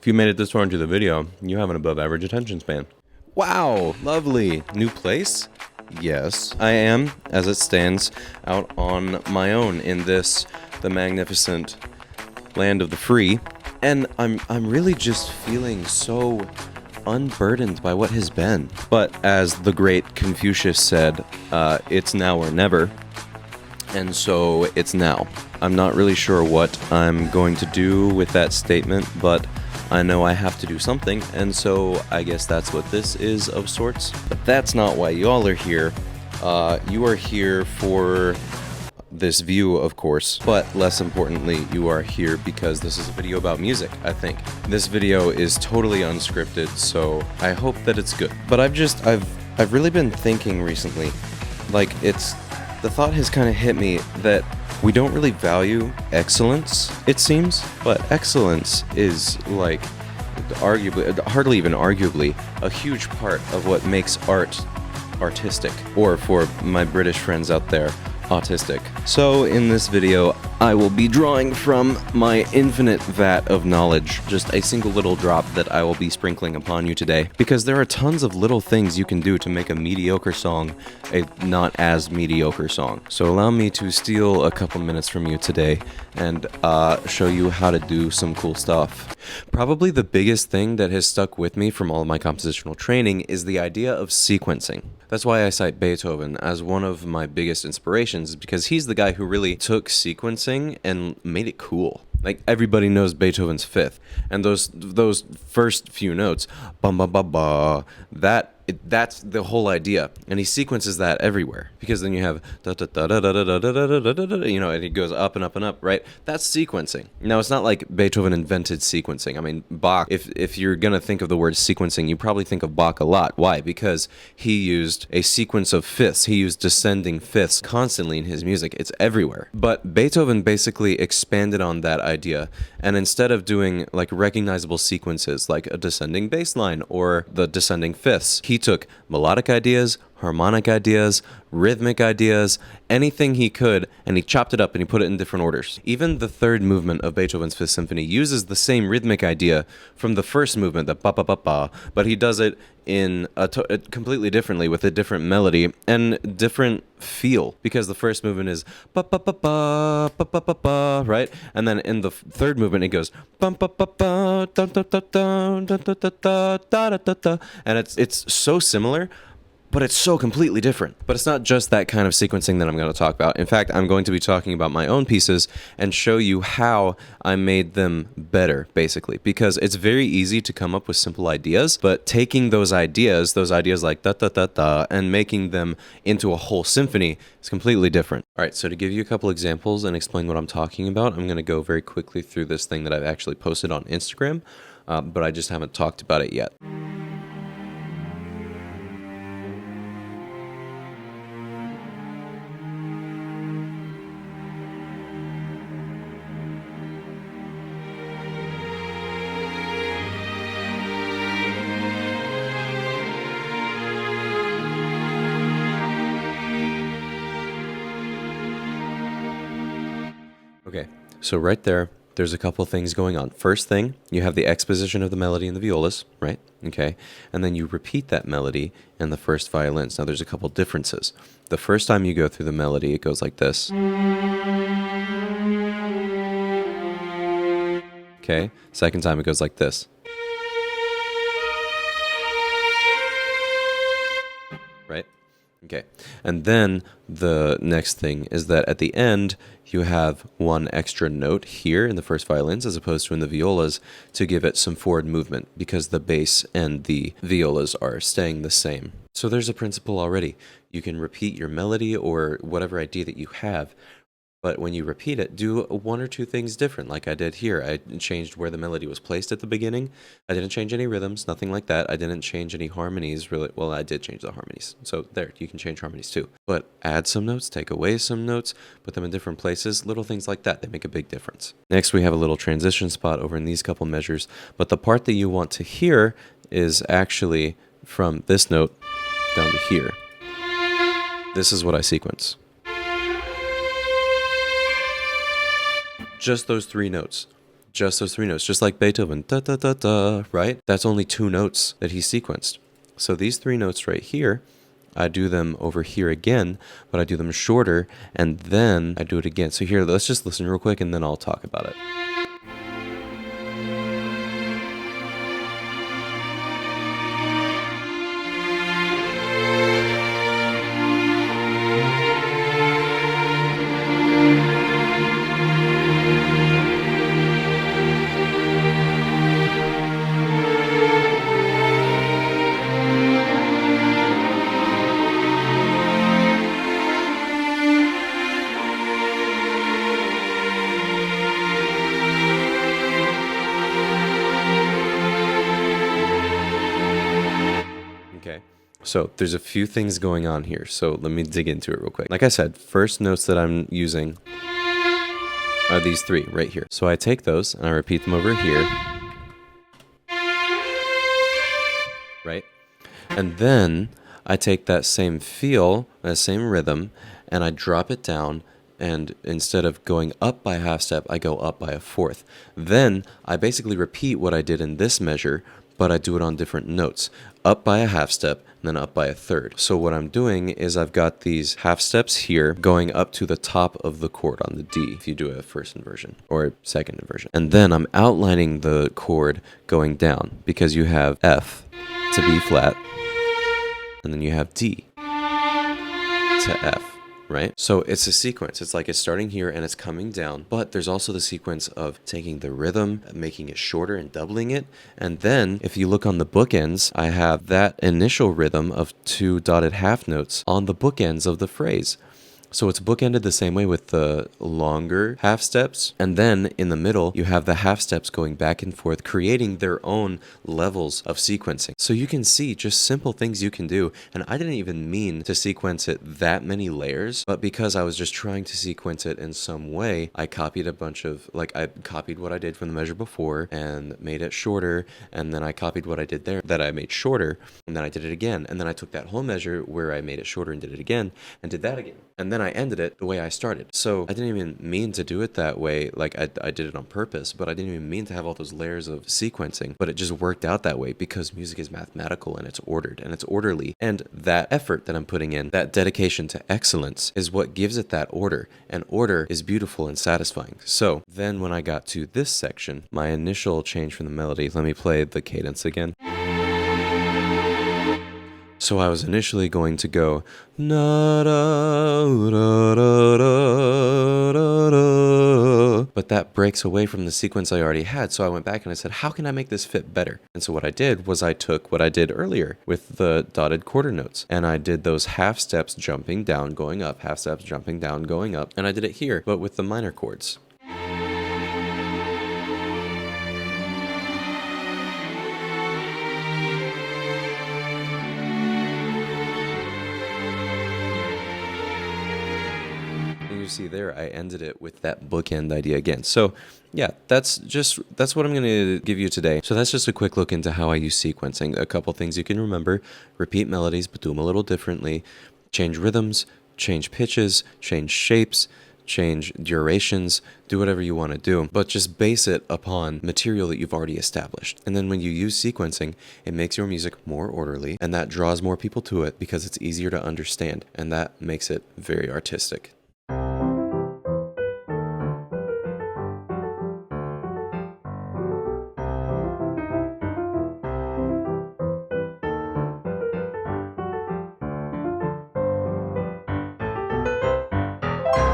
you made it this far into the video, you have an above average attention span. Wow, lovely. New place? Yes, I am, as it stands, out on my own in this, the magnificent land of the free. And I'm really just feeling so unburdened by what has been. But as the great Confucius said, it's now or never. And so it's now. I'm not really sure what I'm going to do with that statement, but I know I have to do something, and so I guess that's what this is of sorts. But that's not why y'all are here. You are here for this view, of course, but less importantly, you are here because this is a video about music, I think. This video is totally unscripted, so I hope that it's good. But I've really been thinking recently, like, the thought has kind of hit me that we don't really value excellence, it seems, but excellence is, like, hardly even arguably, a huge part of what makes art artistic, or for my British friends out there, autistic. So in this video, I will be drawing from my infinite vat of knowledge, just a single little drop that I will be sprinkling upon you today, because there are tons of little things you can do to make a mediocre song a not as mediocre song. So allow me to steal a couple minutes from you today and show you how to do some cool stuff. Probably the biggest thing that has stuck with me from all of my compositional training is the idea of sequencing. That's why I cite Beethoven as one of my biggest inspirations, because he's the guy who really took sequencing and made it cool. Like, everybody knows Beethoven's Fifth, and those first few notes, bum ba ba ba, that's the whole idea, and he sequences that everywhere, because then you have da da da da da da da da da da da, you know, and it goes up and up and up, right? That's sequencing. Now, it's not like Beethoven invented sequencing. I mean, Bach, if you're gonna think of the word sequencing, you probably think of Bach a lot. Why? Because he used a sequence of fifths. He used descending fifths constantly in his music. It's everywhere. But Beethoven basically expanded on that idea, and instead of doing like recognizable sequences like a descending bass line or the descending fifths, he took melodic ideas, harmonic ideas, rhythmic ideas, anything he could, and he chopped it up and he put it in different orders. Even the third movement of Beethoven's Fifth Symphony uses the same rhythmic idea from the first movement, the ba-ba-ba-ba, but he does it in completely differently with a different melody and different feel, because the first movement is ba-ba-ba-ba, ba-ba-ba-ba, right? And then in the third movement it goes bum-ba-ba-ba, dun-dun-dun-dun, dun-dun-dun-dun, da-da-da-da, and it's so similar, but it's so completely different. But it's not just that kind of sequencing that I'm going to talk about. In fact, I'm going to be talking about my own pieces and show you how I made them better, basically. Because it's very easy to come up with simple ideas, but taking those ideas like da-da-da-da, and making them into a whole symphony is completely different. All right, so to give you a couple examples and explain what I'm talking about, I'm going to go very quickly through this thing that I've actually posted on Instagram, but I just haven't talked about it yet. Okay, so right there's a couple things going on. First thing, you have the exposition of the melody in the violas, right? Okay, and then you repeat that melody in the first violins. Now there's a couple differences. The first time you go through the melody, it goes like this. Okay, second time it goes like this. Right? Okay, and then the next thing is that at the end, you have one extra note here in the first violins as opposed to in the violas to give it some forward movement, because the bass and the violas are staying the same. So there's a principle already. You can repeat your melody or whatever idea that you have, but when you repeat it, do one or two things different, like I did here. I changed where the melody was placed at the beginning. I didn't change any rhythms, nothing like that. I didn't change any harmonies, really. Well, I did change the harmonies. So there, you can change harmonies too. But add some notes, take away some notes, put them in different places, little things like that. They make a big difference. Next, we have a little transition spot over in these couple measures. But the part that you want to hear is actually from this note down to here. This is what I sequence. Just those three notes. just those 3 notes, just like Beethoven, da da da da, right? That's only 2 notes that he sequenced. So these 3 notes right here, I do them over here again, but I do them shorter, and then I do it again. So here, let's just listen real quick, and then I'll talk about it. Okay, so there's a few things going on here, so let me dig into it real quick. Like I said, first notes that I'm using are these 3 right here. So I take those and I repeat them over here, right? And then I take that same feel, that same rhythm, and I drop it down, and instead of going up by a half step, I go up by a fourth. Then I basically repeat what I did in this measure, but I do it on different notes. Up by a half step, and then up by a third. So what I'm doing is I've got these half steps here going up to the top of the chord on the D, if you do a first inversion or second inversion. And then I'm outlining the chord going down, because you have F to B flat, and then you have D to F. Right? So it's a sequence. It's like it's starting here and it's coming down, but there's also the sequence of taking the rhythm, making it shorter and doubling it. And then if you look on the bookends, I have that initial rhythm of 2 dotted half notes on the bookends of the phrase. So it's bookended the same way with the longer half steps. And then in the middle, you have the half steps going back and forth, creating their own levels of sequencing. So you can see just simple things you can do. And I didn't even mean to sequence it that many layers, but because I was just trying to sequence it in some way, I copied a bunch of, like I copied what I did from the measure before and made it shorter. And then I copied what I did there that I made shorter. And then I did it again. And then I took that whole measure where I made it shorter and did it again and did that again. And then I ended it the way I started. So I didn't even mean to do it that way. Like I did it on purpose, but I didn't even mean to have all those layers of sequencing, but it just worked out that way because music is mathematical and it's ordered and it's orderly. And that effort that I'm putting in, that dedication to excellence is what gives it that order, and order is beautiful and satisfying. So then when I got to this section, my initial change from the melody, let me play the cadence again. So I was initially going to go na da da da da da da, but that breaks away from the sequence I already had. So I went back and I said, how can I make this fit better? And so what I did was I took what I did earlier with the dotted quarter notes, and I did those half steps jumping down, going up, half steps jumping down, going up, and I did it here, but with the minor chords. See there, I ended it with that bookend idea again. So yeah, that's what I'm going to give you today. So that's just a quick look into how I use sequencing. A couple things you can remember: repeat melodies, but do them a little differently, change rhythms, change pitches, change shapes, change durations, do whatever you want to do, but just base it upon material that you've already established. And then when you use sequencing, it makes your music more orderly, and that draws more people to it because it's easier to understand, and that makes it very artistic.